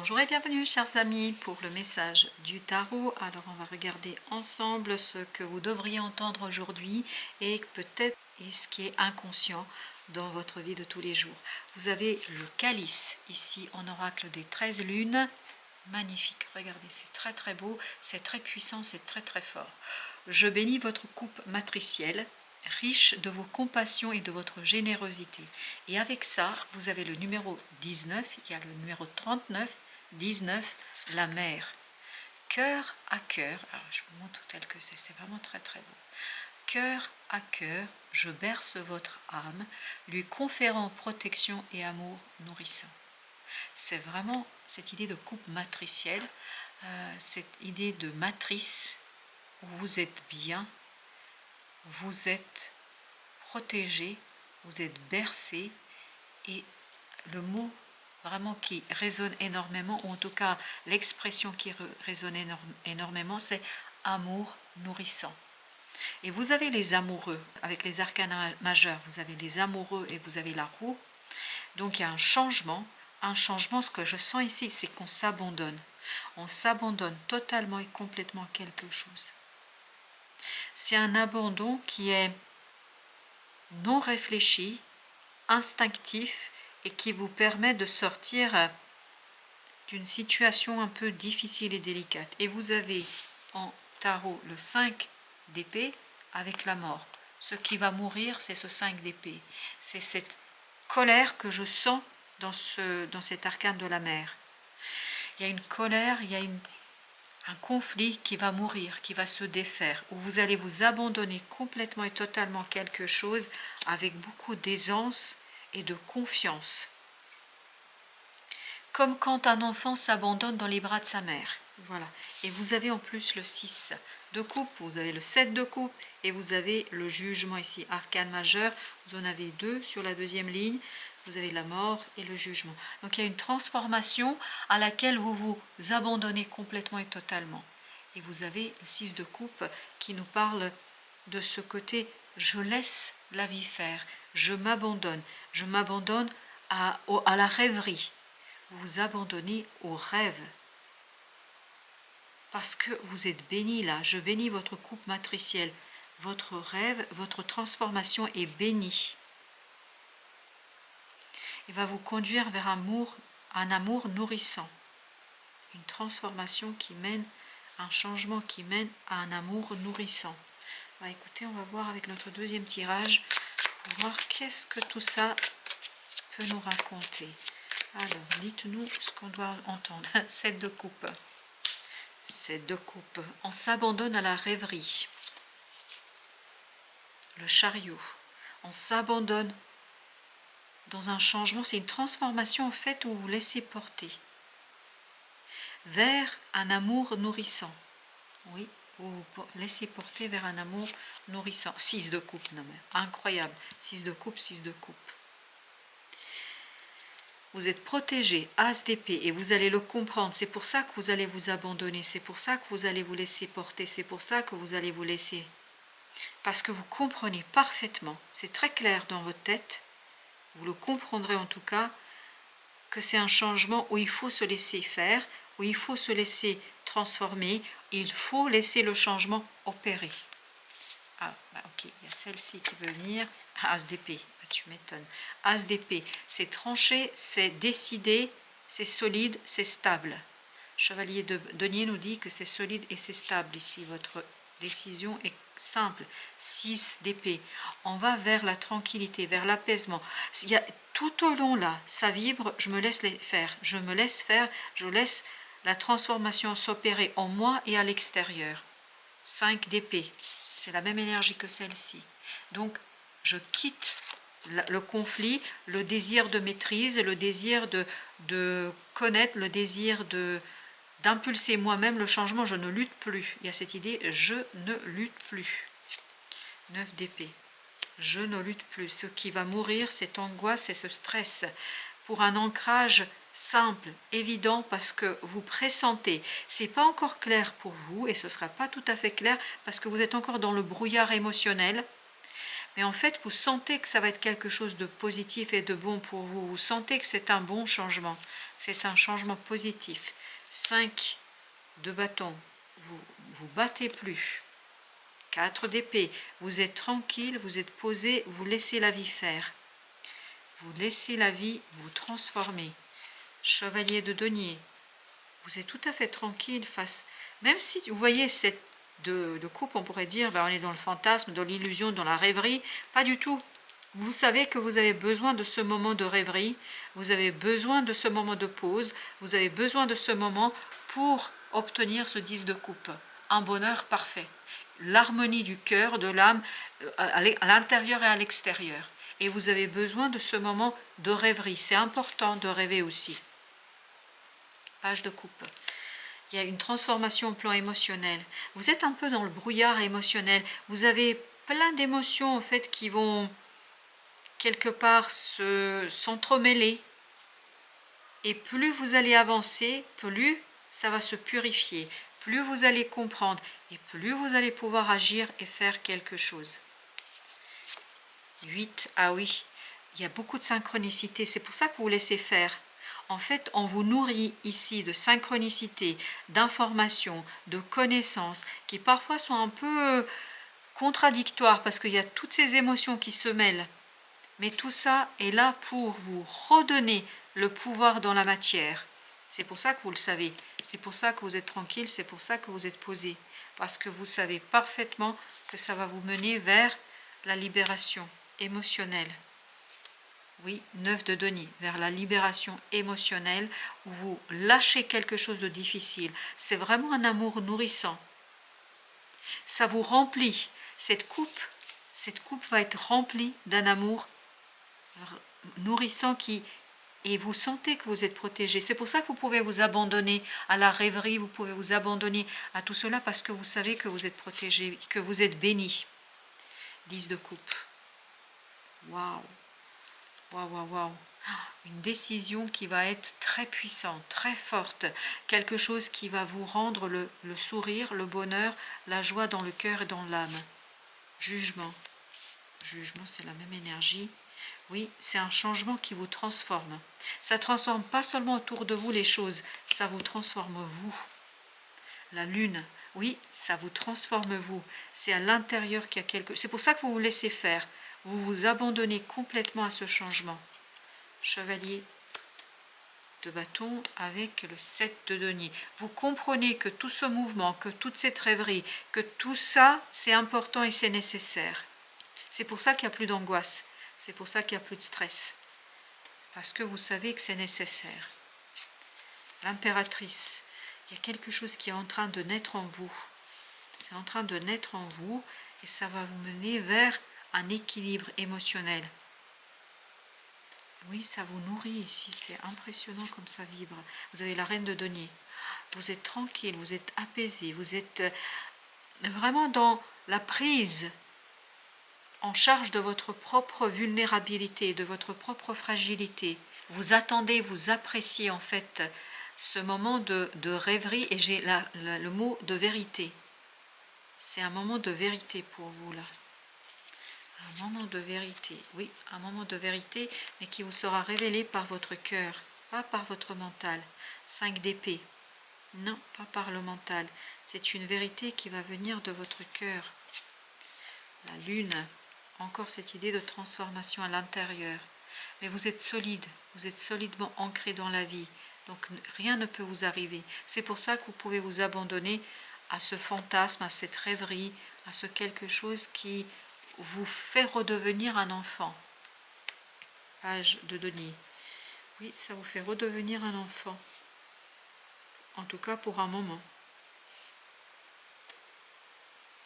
Bonjour et bienvenue chers amis pour le message du tarot. Alors on va regarder ensemble ce que vous devriez entendre aujourd'hui et peut-être ce qui est inconscient dans votre vie de tous les jours. Vous avez le calice ici en oracle des 13 lunes. Magnifique, regardez, c'est très très beau, c'est très puissant, c'est très très fort. Je bénis votre coupe matricielle, riche de vos compassions et de votre générosité. Et avec ça, vous avez le numéro 19, il y a le numéro 39, 19, la mer. Cœur à cœur, alors je vous montre tel que c'est vraiment très très beau. Cœur à cœur, je berce votre âme, lui conférant protection et amour nourrissant. C'est vraiment cette idée de coupe matricielle, cette idée de matrice où vous êtes bien, vous êtes protégé, vous êtes bercé, et le mot vraiment qui résonne énormément, ou en tout cas l'expression qui résonne énormément, c'est amour nourrissant. Et vous avez les amoureux, avec les arcanes majeurs, vous avez les amoureux et vous avez la roue. Donc il y a un changement, ce que je sens ici, c'est qu'on s'abandonne. On s'abandonne totalement et complètement à quelque chose. C'est un abandon qui est non réfléchi, instinctif, et qui vous permet de sortir d'une situation un peu difficile et délicate. Et vous avez en tarot le 5 d'épée avec la mort. Ce qui va mourir, c'est ce 5 d'épée. C'est cette colère que je sens dans cet arcane de la mer. Il y a une colère, il y a un conflit qui va mourir, qui va se défaire, où vous allez vous abandonner complètement et totalement quelque chose avec beaucoup d'aisance et de confiance. Comme quand un enfant s'abandonne dans les bras de sa mère. Voilà. Et vous avez en plus le 6 de coupe, vous avez le 7 de coupe et vous avez le jugement ici, arcane majeur. Vous en avez deux sur la deuxième ligne. Vous avez la mort et le jugement. Donc il y a une transformation à laquelle vous vous abandonnez complètement et totalement. Et vous avez le 6 de coupe qui nous parle de ce côté, je laisse la vie faire, je m'abandonne à la rêverie. Vous vous abandonnez au rêve. Parce que vous êtes béni là, je bénis votre coupe matricielle. Votre rêve, votre transformation est bénie. Il va vous conduire vers un amour nourrissant. Une transformation qui mène, un changement qui mène à un amour nourrissant. Bah, écoutez, on va voir avec notre deuxième tirage pour voir qu'est-ce que tout ça peut nous raconter. Alors, dites-nous ce qu'on doit entendre. 7 de coupe. 7 de coupe. On s'abandonne à la rêverie. Le chariot. On s'abandonne dans un changement. C'est une transformation en fait où vous vous laissez porter vers un amour nourrissant. Oui, vous vous laissez porter vers un amour nourrissant. 6 de coupe, non mais incroyable. 6 de coupe, 6 de coupe. Vous êtes protégé, as d'épée, et vous allez le comprendre. C'est pour ça que vous allez vous abandonner, c'est pour ça que vous allez vous laisser porter, c'est pour ça que vous allez vous laisser. Parce que vous comprenez parfaitement, c'est très clair dans votre tête, vous le comprendrez en tout cas, que c'est un changement où il faut se laisser faire, où il faut se laisser transformer, il faut laisser le changement opérer. Ah, bah ok, il y a celle-ci qui veut venir, as d'épée. Tu m'étonnes. As d'épée, c'est tranché, c'est décidé, c'est solide, c'est stable. Chevalier de denier nous dit que c'est solide et c'est stable ici. Votre décision est simple. 6 d'épée. On va vers la tranquillité, vers l'apaisement. Tout au long là, ça vibre, je me laisse les faire. Je me laisse faire, je laisse la transformation s'opérer en moi et à l'extérieur. 5 d'épée. C'est la même énergie que celle-ci. Donc, je quitte le conflit, le désir de maîtrise, le désir de connaître, le désir d'impulser moi-même le changement. Je ne lutte plus. Il y a cette idée, je ne lutte plus. 9 d'épée. Je ne lutte plus. Ce qui va mourir, cette angoisse et ce stress. Pour un ancrage simple, évident, parce que vous pressentez. C'est pas encore clair pour vous et ce sera pas tout à fait clair parce que vous êtes encore dans le brouillard émotionnel. Mais en fait, vous sentez que ça va être quelque chose de positif et de bon pour vous. Vous sentez que c'est un bon changement. c'est un changement positif. 5 de bâton, vous battez plus. 4 d'épée, vous êtes tranquille, vous êtes posé, vous laissez la vie faire. Vous laissez la vie vous transformer. Chevalier de denier, vous êtes tout à fait tranquille face, même si vous voyez cette de coupe, on pourrait dire, ben on est dans le fantasme, dans l'illusion, dans la rêverie, pas du tout. Vous savez que vous avez besoin de ce moment de rêverie, vous avez besoin de ce moment de pause, vous avez besoin de ce moment pour obtenir ce 10 de coupe, un bonheur parfait, l'harmonie du cœur, de l'âme, à l'intérieur et à l'extérieur. Et vous avez besoin de ce moment de rêverie, c'est important de rêver aussi. Page de coupe. Il y a une transformation au plan émotionnel. Vous êtes un peu dans le brouillard émotionnel. Vous avez plein d'émotions en fait qui vont quelque part s'entremêler. Et plus vous allez avancer, plus ça va se purifier. Plus vous allez comprendre et plus vous allez pouvoir agir et faire quelque chose. 8, ah oui, il y a beaucoup de synchronicité. C'est pour ça que vous laissez faire. En fait, on vous nourrit ici de synchronicité, d'informations, de connaissances qui parfois sont un peu contradictoires parce qu'il y a toutes ces émotions qui se mêlent. Mais tout ça est là pour vous redonner le pouvoir dans la matière. C'est pour ça que vous le savez. C'est pour ça que vous êtes tranquille, c'est pour ça que vous êtes posé. Parce que vous savez parfaitement que ça va vous mener vers la libération émotionnelle. Oui, 9 de denier, vers la libération émotionnelle, où vous lâchez quelque chose de difficile. C'est vraiment un amour nourrissant. Ça vous remplit. Cette coupe va être remplie d'un amour nourrissant et vous sentez que vous êtes protégé. C'est pour ça que vous pouvez vous abandonner à la rêverie, vous pouvez vous abandonner à tout cela parce que vous savez que vous êtes protégé, que vous êtes béni. 10 de coupe. Waouh! Waouh, waouh, waouh. Une décision qui va être très puissante, très forte. Quelque chose qui va vous rendre le sourire, le bonheur, la joie dans le cœur et dans l'âme. Jugement. Jugement, c'est la même énergie. Oui, c'est un changement qui vous transforme. Ça ne transforme pas seulement autour de vous les choses, ça vous transforme vous. La lune, oui, ça vous transforme vous. C'est à l'intérieur qu'il y a quelque chose. C'est pour ça que vous vous laissez faire. Vous vous abandonnez complètement à ce changement. Chevalier de bâton avec le 7 de denier. Vous comprenez que tout ce mouvement, que toute cette rêverie, que tout ça, c'est important et c'est nécessaire. C'est pour ça qu'il n'y a plus d'angoisse. C'est pour ça qu'il n'y a plus de stress. Parce que vous savez que c'est nécessaire. L'impératrice, il y a quelque chose qui est en train de naître en vous. C'est en train de naître en vous et ça va vous mener vers un équilibre émotionnel. Oui, ça vous nourrit ici, c'est impressionnant comme ça vibre. Vous avez la reine de denier. Vous êtes tranquille, vous êtes apaisé, vous êtes vraiment dans la prise en charge de votre propre vulnérabilité, de votre propre fragilité. Vous attendez, vous appréciez en fait ce moment de rêverie et j'ai le mot de vérité. C'est un moment de vérité pour vous là. Un moment de vérité, oui, un moment de vérité, mais qui vous sera révélé par votre cœur, pas par votre mental. 5 d'épée, non, pas par le mental. C'est une vérité qui va venir de votre cœur. La lune, encore cette idée de transformation à l'intérieur. Mais vous êtes solide, vous êtes solidement ancré dans la vie, donc rien ne peut vous arriver. C'est pour ça que vous pouvez vous abandonner à ce fantasme, à cette rêverie, à ce quelque chose qui vous fait redevenir un enfant. Page de denier. Oui, ça vous fait redevenir un enfant. En tout cas pour un moment.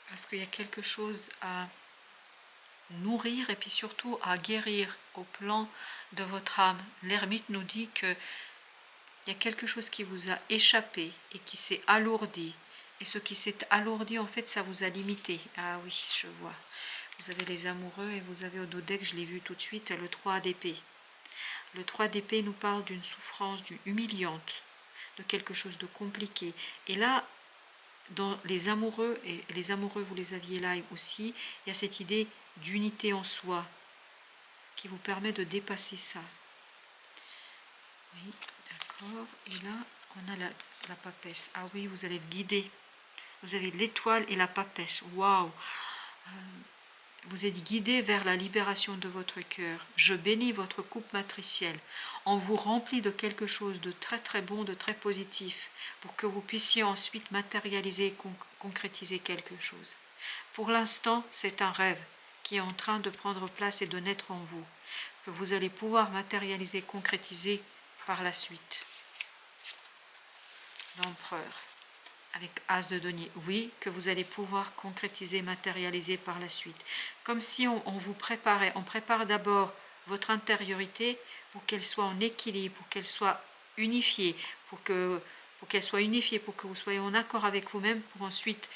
Parce qu'il y a quelque chose à nourrir et puis surtout à guérir au plan de votre âme. L'ermite nous dit que il y a quelque chose qui vous a échappé et qui s'est alourdi. Et ce qui s'est alourdi, en fait, ça vous a limité. Ah oui, je vois. Vous avez les amoureux et vous avez au dodeck, je l'ai vu tout de suite, le 3 d'épée. Le 3 d'épée nous parle d'une souffrance, d'une humiliante, de quelque chose de compliqué. Et là, dans les amoureux, et les amoureux, vous les aviez là aussi, il y a cette idée d'unité en soi qui vous permet de dépasser ça. Oui, d'accord. D'accord. Et là, on a la papesse. Ah oui, vous allez être guidé. Vous avez l'étoile et la papesse. Waouh! Vous êtes guidé vers la libération de votre cœur. Je bénis votre coupe matricielle. On vous remplit de quelque chose de très très bon, de très positif, pour que vous puissiez ensuite matérialiser et concrétiser quelque chose. Pour l'instant, c'est un rêve qui est en train de prendre place et de naître en vous, que vous allez pouvoir matérialiser, concrétiser par la suite. L'empereur, avec As de denier, oui, que vous allez pouvoir concrétiser, matérialiser par la suite. Comme si on vous préparait, on prépare d'abord votre intériorité pour qu'elle soit en équilibre, pour qu'elle soit unifiée, pour qu'elle soit unifiée, pour que vous soyez en accord avec vous-même, pour ensuite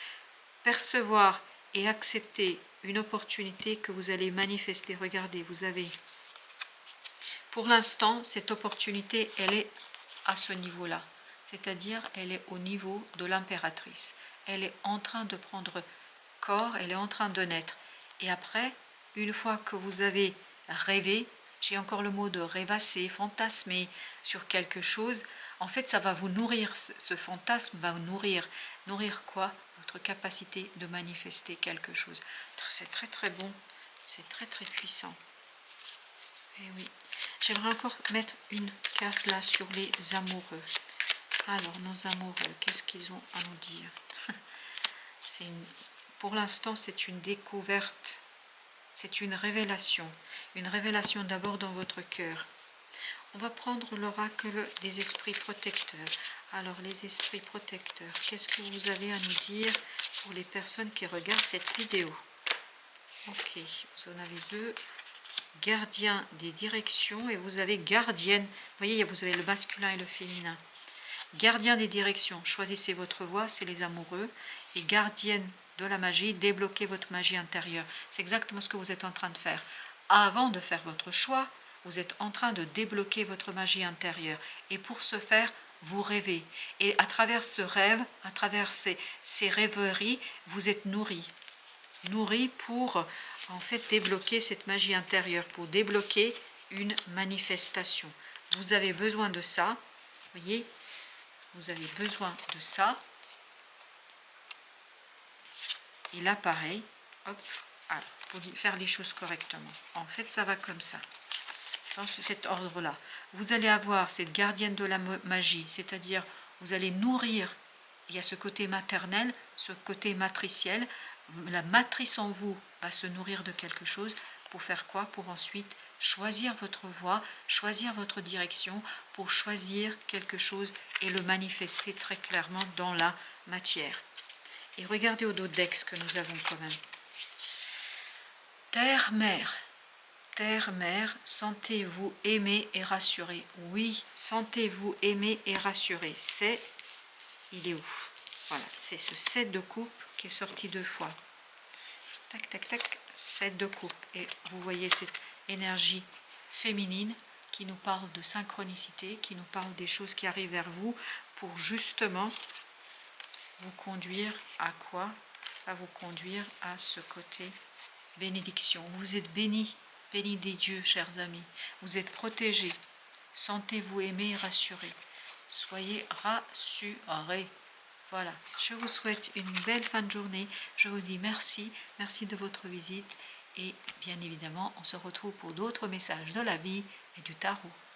percevoir et accepter une opportunité que vous allez manifester. Regardez, vous avez, pour l'instant, cette opportunité, elle est à ce niveau-là. C'est-à-dire, elle est au niveau de l'impératrice. Elle est en train de prendre corps, elle est en train de naître. Et après, une fois que vous avez rêvé, j'ai encore le mot de rêvasser, fantasmer sur quelque chose, en fait, ça va vous nourrir, ce fantasme va vous nourrir. Nourrir quoi? Votre capacité de manifester quelque chose. C'est très très bon, c'est très très puissant. Et oui, j'aimerais encore mettre une carte là sur les amoureux. Alors, nos amoureux, qu'est-ce qu'ils ont à nous dire? Pour l'instant, c'est une découverte, c'est une révélation d'abord dans votre cœur. On va prendre l'oracle des esprits protecteurs. Alors, les esprits protecteurs, qu'est-ce que vous avez à nous dire pour les personnes qui regardent cette vidéo? Ok, vous en avez deux. Gardien des directions et vous avez gardienne. Vous voyez, vous avez le masculin et le féminin. Gardien des directions, choisissez votre voie, c'est les amoureux. Et gardienne de la magie, débloquez votre magie intérieure. C'est exactement ce que vous êtes en train de faire. Avant de faire votre choix, vous êtes en train de débloquer votre magie intérieure. Et pour ce faire, vous rêvez. Et à travers ce rêve, à travers ces rêveries, vous êtes nourri. Nourri pour en fait débloquer cette magie intérieure, pour débloquer une manifestation. Vous avez besoin de ça, voyez, vous avez besoin de ça. Et là pareil, hop, alors, pour faire les choses correctement. En fait, ça va comme ça, dans cet ordre-là. Vous allez avoir cette gardienne de la magie, c'est-à-dire vous allez nourrir, il y a ce côté maternel, ce côté matriciel. La matrice en vous va se nourrir de quelque chose pour faire quoi? Pour ensuite choisir votre voie, choisir votre direction, pour choisir quelque chose et le manifester très clairement dans la matière. Et regardez au dos d'ex que nous avons quand même. Terre-mère. Terre-mère, sentez-vous aimé et rassuré. Oui, sentez-vous aimé et rassuré. Il est où? Voilà, c'est ce 7 de coupe qui est sorti 2 fois. Tac, tac, tac, 7 de coupe. Et vous voyez cette énergie féminine qui nous parle de synchronicité, qui nous parle des choses qui arrivent vers vous pour justement vous conduire à quoi? À vous conduire à ce côté bénédiction. Vous êtes bénis, bénis des dieux, chers amis. Vous êtes protégés. Sentez-vous aimés et rassurés. Soyez rassurés. Voilà, je vous souhaite une belle fin de journée. Je vous dis merci, merci de votre visite. Et bien évidemment, on se retrouve pour d'autres messages de la vie et du tarot.